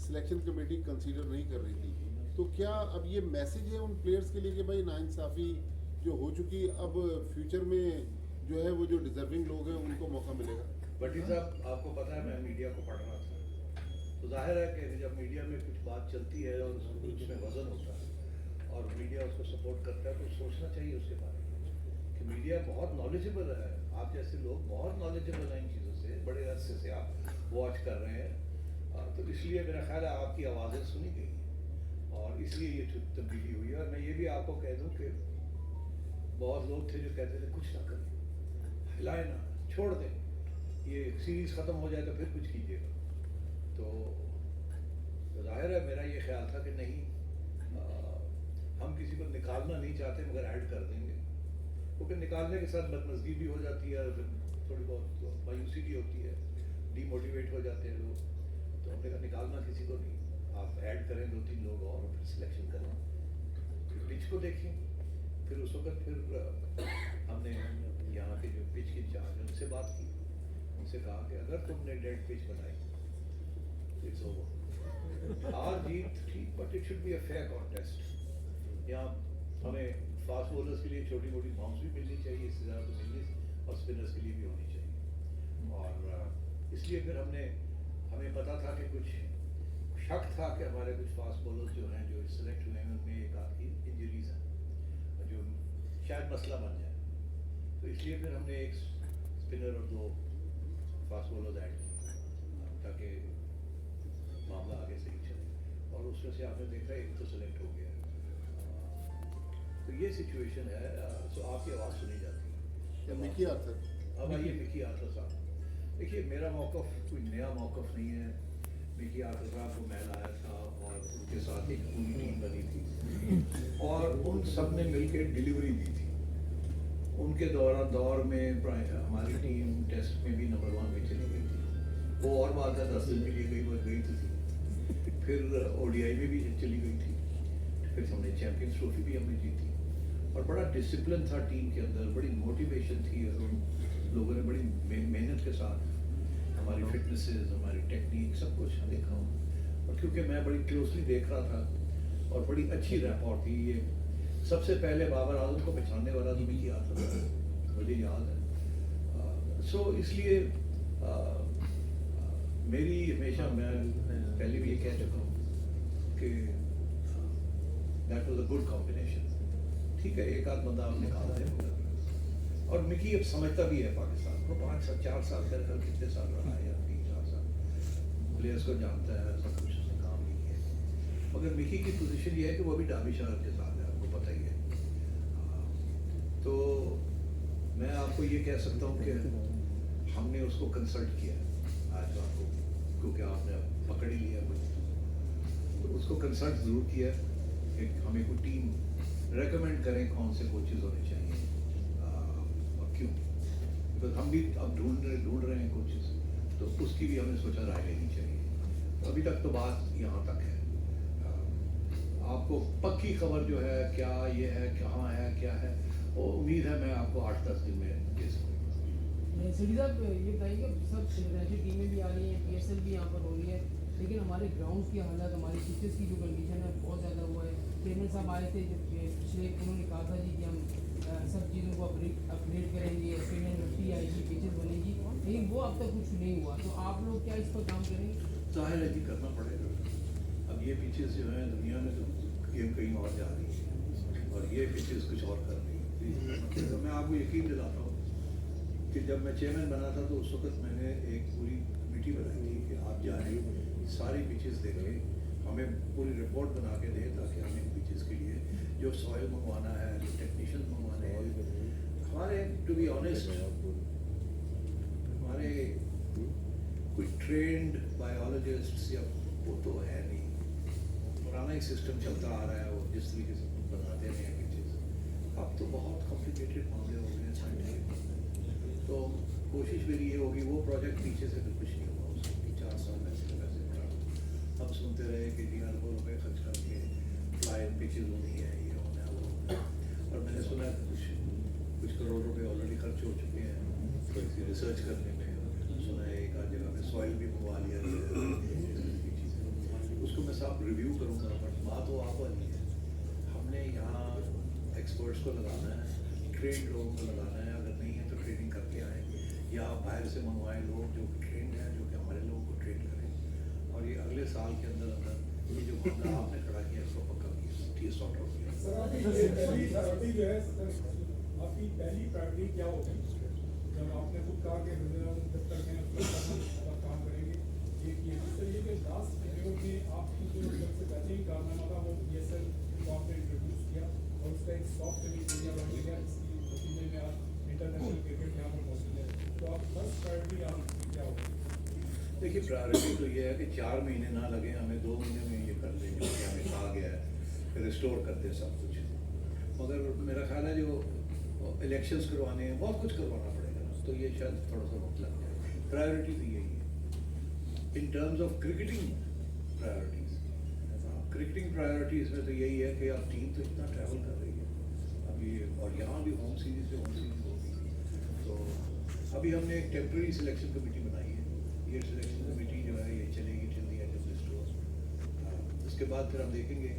Selection committee consider नहीं कर रही थी, तो क्या अब ये मैसेज है उन प्लेयर्स के लिए कि भाई नाइंसाफ़ी जो हो चुकी, अब फ्यूचर में जो है वो जो डिजर्विंग लोग हैं उनको मौका मिलेगा? भट्टी साहब, आपको पता है मैं मीडिया को पढ़ रहा था, तो जाहिर है कि जब मीडिया में कुछ बात चलती है और उसमें वजन होता है और मीडिया उसको सपोर्ट करता है, तो सोचना चाहिए उसके बारे में कि मीडिया बहुत नॉलेजेबल है। आप जैसे लोग बहुत नॉलेजेबल हैं इन चीज़ों से, बड़े अरसे से आप वॉच कर रहे हैं, तो इसलिए मेरा ख्याल है आपकी आवाज़ें सुनी गई और इसलिए ये तब्दीली हुई है। और मैं ये भी आपको कह दूँ कि बहुत लोग थे जो कहते थे कुछ ना करें, हिलाए ना, छोड़ दें, ये सीरीज़ ख़त्म हो जाए तो फिर कुछ कीजिएगा। तो ज़ाहिर है मेरा ये ख्याल था कि नहीं, हम किसी को निकालना नहीं चाहते मगर ऐड कर देंगे, क्योंकि निकालने के साथ बदमज़गी भी हो जाती है, थोड़ी बहुत मायूसी भी होती है, डीमोटिवेट हो जाते हैं लोग। तो हमने कहा निकालना किसी को नहीं, आप ऐड करें 2-3 लोग और फिर सिलेक्शन करें, पिच को देखें। फिर उस वक्त फिर हमने यहाँ के जो पिच के इंचार्ज हैं उनसे बात की, उनसे कहा कि अगर तुमने डेड पिच बनाई तो इट्स ओवर, हार जीत ठीक, but it should be a fair contest. यहाँ हमें फास्ट बॉलर्स के लिए छोटी मोटी बाउंस भी मिलनी चाहिए, इससे ज़्यादा तो मिलनी, और स्पिनर्स के लिए भी होनी चाहिए। और इसलिए फिर हमें पता था कि कुछ शक था कि हमारे कुछ फास्ट बॉलर्स जो हैं जो सिलेक्ट हुए हैं उनमें एक आध की इंजरीज हैं जो शायद मसला बन जाए, तो इसलिए फिर हमने एक स्पिनर और 2 फास्ट बॉलर्स ऐड किए ताकि मामला आगे सही चले। और उसमें से आपने देखा एक तो सेलेक्ट हो गया। तो ये सिचुएशन है। तो आपकी आवाज़ सुनी जाती है। मिकी आर्थर, अब आइए मिकी आर्थर साहब। देखिए मेरा मौक़िफ़ कोई नया मौक़िफ़ नहीं है। मिकी आर्थर साहब को मैं लाया था और उनके साथ एक पूरी टीम बनी थी और उन सब ने मिलकर डिलीवरी दी थी। उनके दौर में हमारी टीम टेस्ट में भी नंबर 1 पे चली गई थी। वो और बात है 10 दिन के लिए गई थी, फिर ओडीआई में भी चली गई थी, फिर हमने चैम्पियंस ट्रॉफी भी हमने जीती और बड़ा डिसिप्लिन था टीम के अंदर, बड़ी मोटिवेशन थी और उन लोगों ने बड़ी मेहनत के साथ हमारी फिटनेसेस, हमारी टेक्निक सब कुछ देखा। और क्योंकि मैं बड़ी क्लोजली देख रहा था और बड़ी अच्छी रैपॉर्ट थी। ये सबसे पहले बाबर आजम को पहचानने वाला तो मिकी आर्थर था, मुझे याद है। सो इसलिए मेरी हमेशा, मैं पहले भी ये कह चुका हूँ कि that was a good combination. ठीक है, एक आध बंदा आप निकाला है मगर, और मिकी अब समझता भी है पाकिस्तान को। 5-4 साल कर कितने साल रहा है, या 3-4 साल प्लेयर्स को जानता है, सब कुछ उसने काम भी किया। मगर मिकी की पोजीशन ये है कि वो अभी डावी शहर के साथ है, आपको पता ही है। तो मैं आपको ये कह सकता हूँ कि हमने उसको कंसल्ट किया आज रात को, क्योंकि आपने पकड़ ही लिया कुछ, तो उसको कंसल्ट ज़रूर किया कि हमें कोई टीम रेकमेंड करें कौन से कोचेज़ होने चाहिए और क्यों। बिकॉज हम भी अब ढूंढ रहे हैं कोचेज़, तो उसकी भी हमने सोचा राय लेनी चाहिए। तो अभी तक तो बात यहाँ तक है। आपको पक्की खबर जो है क्या ये है, कहाँ है, क्या है, वो उम्मीद है मैं आपको 8-10 दिन में दे सकूँगा। सिटी साहब ये बताइए कि सब इंटरनेशनल टीमें भी आ रही हैं, PSL भी यहाँ पर हो रही है, लेकिन हमारे ग्राउंड्स की हालत, हमारी पिचेस की जो कंडीशन है बहुत ज़्यादा हुआ है। चेयरमैन साहब आए थे जब पिछले, उन्होंने कहा था जी कि हम सब चीज़ों को अपग्रेड करेंगे, स्टेडियम मिट्टी आएगी, पिचेस बनेगी, लेकिन वो अब तक कुछ नहीं हुआ। तो आप लोग क्या इस पर काम करेंगे? जाहिर है कि करना पड़ेगा। अब ये पिचेस जो हैं दुनिया में तो गेम कहीं और जा रही है और ये पिचेस कुछ और कर रही है। तो मैं आपको यकीन दिलाता हूँ कि जब मैं चेयरमैन बना था तो उस वक्त मैंने एक पूरी कमेटी बनाई थी कि आप जाएँ, सारी पिचेस देखें, हमें पूरी रिपोर्ट बना के दें ताकि हम इन पिचेस के लिए जो सॉइल मंगवाना है, जो टेक्नीशियन मंगवाने हैं, हमारे टू बी ऑनेस्ट हमारे कोई ट्रेंड बायोलॉजिस्ट या वो तो है नहीं। पुराना ही सिस्टम चलता आ रहा है, वो जिस तरीके से बनाते हैं पिचेस। अब तो बहुत कॉम्प्लिकेटेड मामले हो गए हैं साइंटिफिक। तो कोशिश मेरी ये होगी, वो प्रोजेक्ट पीछे से कुछ नहीं होगा, उसको 3-4 साल वैसे हम सुनते रहे कि जी अरबों रुपये खर्च करके फ्लाइन पिचेज होनी है, ये होना है, वो होना है। और मैंने सुना है कुछ करोड़ रुपए ऑलरेडी खर्च हो चुके हैं तो इसी रिसर्च करने में। सुना है एक आध जगह पे सॉइल भी मंगवा लिया है। अब रिव्यू करूँगा, बट बात वो आप वाली है, हमने यहाँ एक्सपर्ट्स को लगाना है, ट्रेन लोगों को लगाना है, अगर नहीं है तो ट्रेनिंग करके आए, या आप बाहर से मंगवाएं लोग जो ट्रेंड हैं, जो कि हमारे लोगों को ट्रेन करें, और ये अगले साल के अंदर अंदर ये जो मुद्दा आपने खड़ा किया इसको पक्का किया सॉर्ट आउट किया। अभी जो है आपकी पहली प्रायोरिटी क्या होगी? जब आपने खुद कहा कि जब तक मैं काम करेंगे, ये दूसरा ये कि लास्ट पीरियड में आपकी जो सबसे बेहतरीन कारनामा था वो BSL को आपने इंट्रोड्यूस किया और उसका एक सॉफ्ट एरिया बन गया, इसकी नतीजे में आप इंटरनेशनल क्रिकेट यहाँ पर मौजूद है, तो आप फर्स्ट प्रायोरिटी आपकी क्या होगी? देखिए प्रायोरिटी तो ये है कि 4 महीने ना लगे, हमें 2 महीने में ये कर देंगे कि हमें कहा गया है, रिस्टोर कर दे सब कुछ, मगर मेरा ख्याल है जो इलेक्शंस करवाने हैं बहुत कुछ करवाना पड़ेगा, तो ये शायद थोड़ा सा वक्त लग जाए। प्रायोरिटी तो यही है। In terms of cricketing priorities में तो यही है कि अब टीम तो इतना ट्रैवल कर रही है अभी, और यहाँ भी होम सीरीज होगी, तो अभी हमने एक टेम्प्रेरी सिलेक्शन कमेटी बनाई है, ये सिलेक्शन कमेटी जो है ये चलेगी till the end of this tour. उसके बाद फिर हम देखेंगे,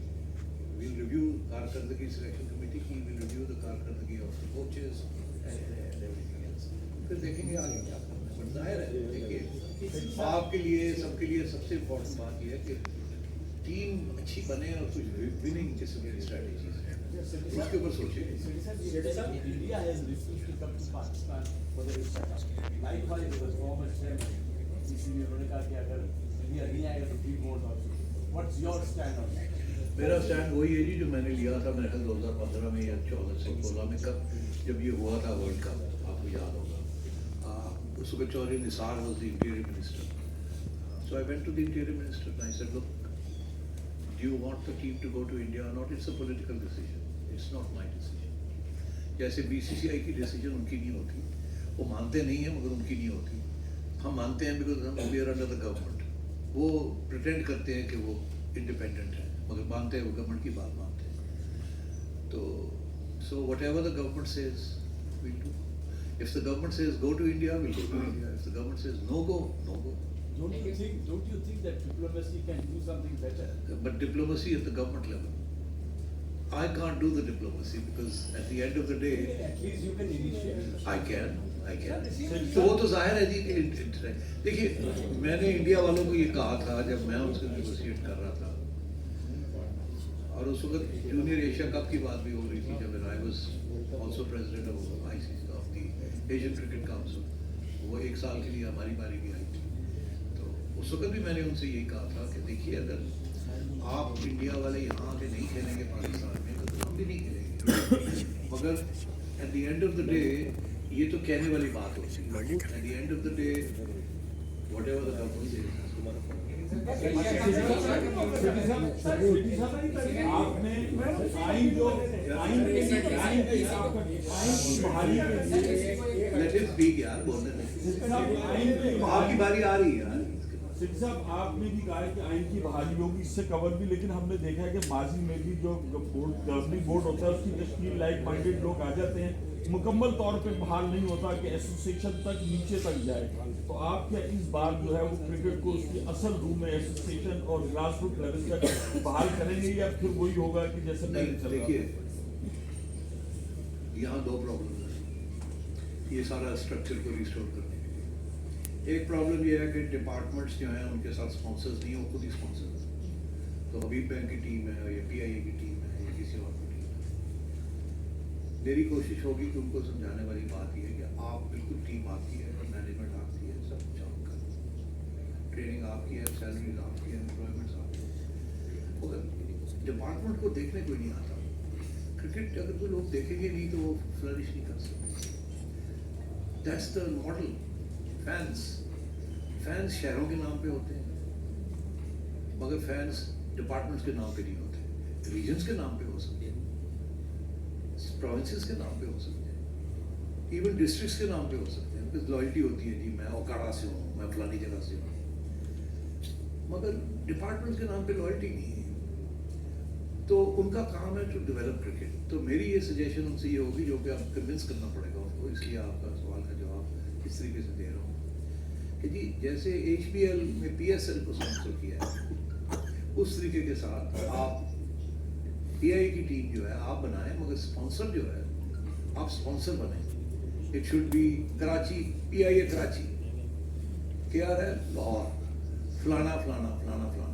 विल रिव्यू कारकर्दगी सिलेक्शन कमेटी की, विल रिव्यू द कारकर्दगी of the coaches and everything else, फिर देखेंगे आगे क्या करना है। बट जाहिर है देखिए आपके लिए सबके लिए सबसे इम्पोर्टेंट बात यह है कि टीम अच्छी बने और कुछ विनिंग किस्म की स्ट्रेटजीज है उसके ऊपर सोचिए। India has refused to come to Pakistan for the setup. Likewise, the former chairman, CCB, उन्होंने कहा कि अगर India नहीं आएगा तो we won't also. What's your stand on that? मेरा स्टैंड वही है जी जो मैंने लिया था मेरे ख्याल 2015 में या 14-16 में, कब जब ये हुआ था वर्ल्ड कप, आपको याद होगा। उस वक्त Chaudhry Nisar was the interior minister. So I went to the interior minister and I said, look, do you want the team to go to India or not? It's a political decision. It's not my decision. जैसे BCCI की decision उनकी नहीं होती, वो मानते नहीं हैं मगर उनकी नहीं होती, हम मानते हैं बिकॉज हम we are under the government. वो प्रिटेंड करते हैं कि वो इंडिपेंडेंट है मगर मानते हैं वो गवर्नमेंट की बात मानते हैं। तो so what ever the government says we'll do. If the government says go to India, we'll go to India. If the government says no go, no go. Don't you think that diplomacy can do something better? But diplomacy at the government level. I can't do the diplomacy because at the end of the day, At least you can initiate. I can. तो वो तो जाहिर है जी कि देखिए मैंने India वालों को ये कहा था जब मैं उनसे नेगोशिएट कर रहा था, और उस वक्त जूनियर एशिया कप की बात भी हो रही थी जब I was also president of ICC of the Asian cricket council, वो 1 साल के लिए हमारी बारी भी आई थी। तो उस वक्त भी मैंने उनसे यही कहा था कि देखिए अगर आप इंडिया वाले यहाँ आके नहीं खेलेंगे पाकिस्तान में तो हम भी नहीं खेलेंगे, मगर at the end of the day ये तो कहने वाली बात होती है। At the end of the day what ever the government says आपने आइन जो आइन लेट इट बी यार बोलने में आपकी बारी आ रही है यार। सिद्धि साहब आपने भी कहा है कि आइन की बहाली होगी, इससे कवर भी, लेकिन हमने देखा है कि माजी में भी जो गवर्निंग बोर्ड होता है उसकी तश्कील लाइक माइंडेड लोग आ जाते हैं, मुकम्मल तौर पे बहाल नहीं होता कि एसोसिएशन तक नीचे तक जाए। तो आप क्या इस बार जो है वो क्रिकेट को उसकी असल रूप में एसोसिएशन और ग्रास रूट लेवल तक बहाल करेंगे या फिर वही होगा कि जैसे पहले चल रहा देखिए यहाँ 2 प्रॉब्लम है ये सारा स्ट्रक्चर को रिस्टोर करने के लिए। एक प्रॉब्लम ये है कि डिपार्टमेंट्स जो हैं उनके साथ स्पॉन्सर्स नहीं, वो खुद ही स्पॉन्सर हैं। तो हबीब बैंक की टीम है या PIA की टीम है या किसी और की टीम है। मेरी कोशिश होगी कि उनको समझाने वाली बात यह है कि आप बिल्कुल टीम आपकी है, मैनेजमेंट आपकी है, सब कुछ आपका, ट्रेनिंग आपकी है, सैलरीज आपकी है, एम्प्लॉयमेंट्स आपकी है, मगर डिपार्टमेंट को देखने कोई नहीं आता। क्रिकेट अगर कोई लोग देखेंगे नहीं तो वो फ्लरिश नहीं कर सकते। That's the model. फैंस शहरों के नाम पे होते हैं मगर फैंस डिपार्टमेंट्स के नाम पे नहीं होते, रीजन्स के नाम पे हो सकते हैं, प्रोविंसेस के नाम पे हो सकते हैं, इवन डिस्ट्रिक्ट्स के नाम पे हो सकते हैं, बिकॉज लॉयल्टी होती है जी मैं ओकाड़ा से हूँ, मैं फलानी जगह से हूँ, मगर डिपार्टमेंट्स के नाम पे लॉयल्टी नहीं है। तो उनका काम है टू डेवलप क्रिकेट। तो मेरी ये सजेशन उनसे ये होगी जो कि आप कन्विंस करना पड़ेगा उनको, इसलिए आपका सवाल का जवाब इस तरीके से दे रहा हूँ कि जी जैसे HBL में PSL को स्पॉन्सर किया है, उस तरीके के साथ आप AI की टीम जो है आप बनाएं, मगर स्पॉन्सर जो है आप स्पॉन्सर बने। It should be Karachi, PIA Karachi, KR है लाहौर, फलाना फलाना फलाना फलाना।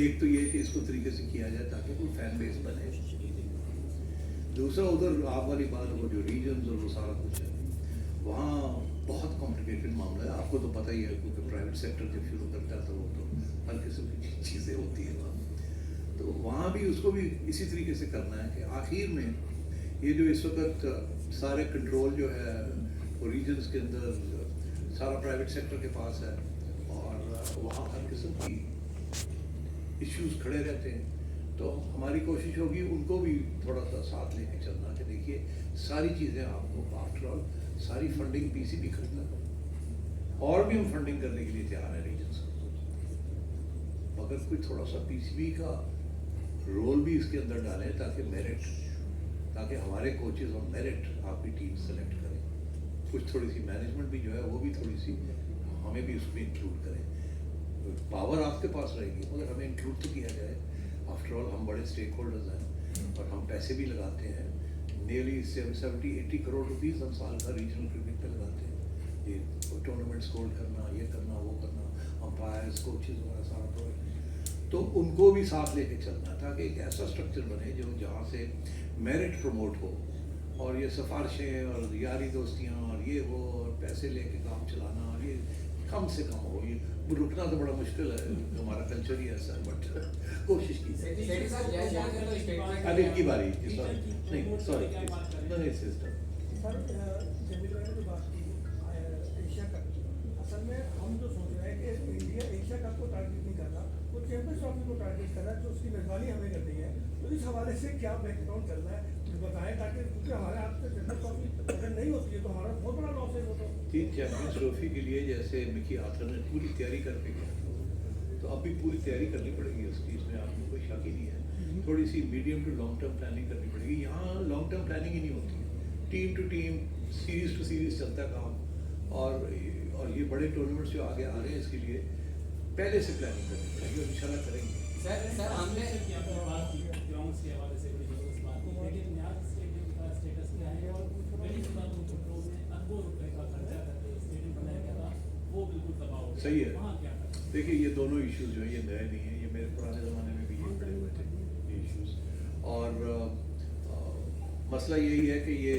एक तो ये कि इसको तरीके से किया जाए ताकि कोई फैन बेस बने। दूसरा उधर आप वाली बात, वो जो रीजन्स और वो सारा कुछ है, वहाँ बहुत कॉम्प्लिकेटेड मामला है। आपको तो पता ही है, क्योंकि प्राइवेट सेक्टर जब शुरू करता है तो वो तो हर किस्म की चीज़ें होती है वहाँ। तो वहाँ भी उसको भी इसी तरीके से करना है कि आखिर में ये जो इस वक्त सारे कंट्रोल जो है वो रीजन्स के अंदर सारा प्राइवेट सेक्टर के पास है, और वहाँ हर किस्म की इश्यूज खड़े रहते हैं। तो हमारी कोशिश होगी उनको भी थोड़ा सा साथ लेके चलना कि देखिए सारी चीज़ें आपको, आफ्टर ऑल सारी फंडिंग PCB करता है, और भी हम फंडिंग करने के लिए तैयार है रीजन्स को, मगर कोई थोड़ा सा PCB का रोल भी इसके अंदर डालें ताकि मेरिट, ताकि हमारे कोचेज ऑन मेरिट आपकी टीम सेलेक्ट करें। कुछ थोड़ी सी मैनेजमेंट भी जो है वो भी थोड़ी सी हमें भी उसमें इंक्लूड करें। पावर आपके पास रहेगी मगर हमें इंक्लूड तो किया जाए। आफ्टर ऑल हम बड़े स्टेक होल्डर्स हैं और हम पैसे भी लगाते हैं, नियरली 70-80 करोड़ रुपीज़ हम साल का रीजनल क्रिकेट पे लगाते हैं। ये टूर्नामेंट्स होल्ड करना, ये करना, वो करना, अंपायर्स, कोचेज वगैरह सारा प्रोवाइड, तो उनको भी साथ लेके चलना ताकि एक ऐसा स्ट्रक्चर बने जो जहाँ से मेरिट प्रमोट हो, और ये सिफारिशें और यारी दोस्तियाँ और ये वो और पैसे लेके काम चलाना और ये कम से कम हो। ये रुकना तो बड़ा मुश्किल है, हमारा कल्चर ही ऐसा है, बट कोशिश की अब इनकी बारी नहीं, सॉरी नहीं सिस्टम। सर जमील भाई ने जो बात की एशिया कप, असल में हम जो सोच रहे हैं कि इंडिया एशिया कप को टारगेट नहीं कर रहा, वो चैंपियंस ट्रॉफी को टारगेट कर रहा है, जो उसकी मेजबानी हमें करनी है। तो इस हवाले से क्या बैकग्राउंड चल रहा है बताएं, ताकि क्योंकि हमारे हाथ से चैंपियंस ट्रॉफी अगर नहीं होती है तो हमारा बहुत बड़ा लॉस है वो तो। चैंपियंस ट्रॉफी के लिए जैसे मिकी आर्थर ने पूरी तैयारी करके गया, तो अब भी पूरी तैयारी करनी पड़ेगी उसकी, इसमें आपको कोई शक ही नहीं है। थोड़ी सी medium to long term planning करनी पड़ेगी। यहाँ लॉन्ग टर्म प्लानिंग ही नहीं होती, team to team, series to series चलता है काम, और ये बड़े टूर्नामेंट्स जो आगे आ रहे हैं इसके लिए पहले से प्लानिंग करनी पड़ेगी और इंशाल्लाह करेंगे। सर हमने बात की ग्राउंड्स के हवाले से बड़ी जबरदस्त बात की, लेकिन यहाँ स्टेडियम का स्टेटस क्या है और बड़ी कंट्रोल में अरबों रुपए का खर्चा करके स्टेडियम बनाया गया था, वो बिल्कुल तबाह हो गया। सही है। वहाँ क्या करें? देखिए ये दोनों इश्यूज जो है ये नए नहीं है, ये मेरे पुराने ज़माने में भी ये खड़े हुए थे ये इश्यूज, और मसला यही है कि ये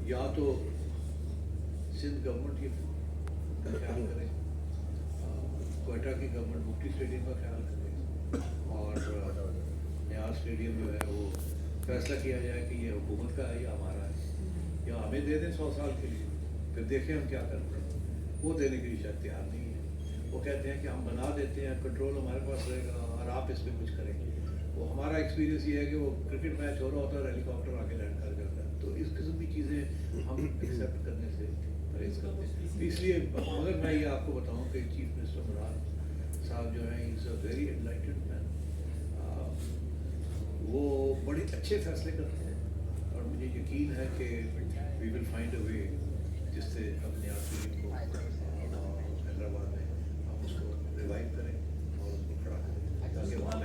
या तो सिंध गवर्नमेंट ये का ख्याल करे, क्वेटा की गवर्नमेंट मुफ्ती स्टेडियम का ख्याल करे, और नया स्टेडियम जो है वो फैसला किया जाए कि ये हुकूमत का है या हमारा है, या हमें दे दें 100 साल के लिए, फिर देखें हम क्या करते हैं। वो देने के लिए शायद तैयार नहीं है, वो कहते हैं कि हम बना देते हैं, कंट्रोल हमारे पास रहेगा और आप इस पर कुछ करेंगे। वो हमारा एक्सपीरियंस ये है कि वो क्रिकेट मैच हो रहा होता है, हेलीकॉप्टर आके लैंड कर जाता है, तो इस किस्म की चीज़ें हम एक्सेप्ट करने से परहेज करते हैं। इसलिए मगर मैं ये आपको बताऊँ कि चीफ मिनिस्टर मुराद साहब जो हैं, is a very enlightened man, वो बड़े अच्छे फैसले करते हैं, और मुझे यकीन है कि वी विल फाइंड अ वे जिससे अपने आप को हैदराबाद में हम उसको रिवाइव करें और उसको खड़ा करें ताकि वहाँ